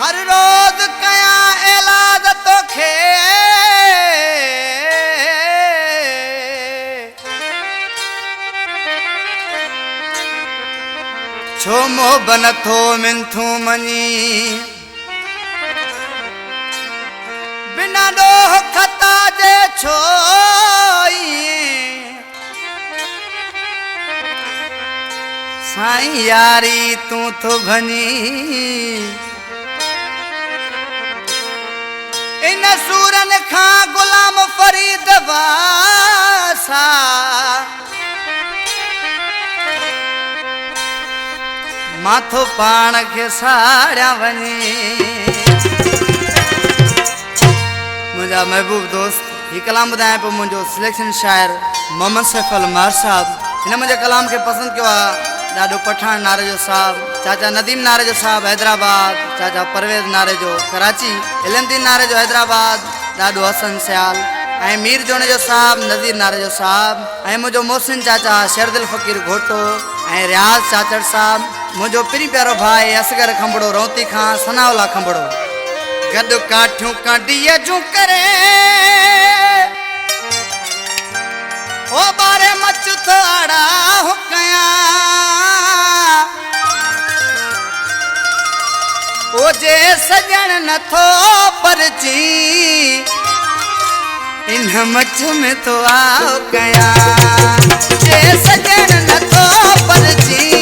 हर रोज कया इलाज तोखे छो मो बनथो मिंथू मनी बिना डोह खता जे छो साईं यारी तू तो भनी इन सूरन खां गुलाम फरीद वासा माथो पाण के साड़िया वनी मुझा महबूब दोस्त ये कलाम ॿुधाए पियो मुझो सिलेक्शन शायर मोहम्मद सैफुल मार साहब इन मुझे कलाम के पसंद किया ॾाढो पठान नारे जो साहब चाचा नदीम नारे जो साहब हैदराबाद चाचा परवेज नारे जो कराची इलमदीन नारे जो हैदराबाद ॾाढो हसन सियाल ऐं मीर जोने जो साहब नज़ीर नारे जो साहब ऐं मुझो मोहसिन चाचा शेरदिल फ़कीर घोटो ऐं रियाज़ चाचड़ साहब मुझो पिरी प्यारो भाई असगर खंबड़ो रोती खां सनावला खंबड़ो गड काठियूं काढीअ जूं करे ओ बारे मच थाड़ा हो कया ओ जे सजण नथो परची इन मच में तो आओ कया जे सजण नथो परची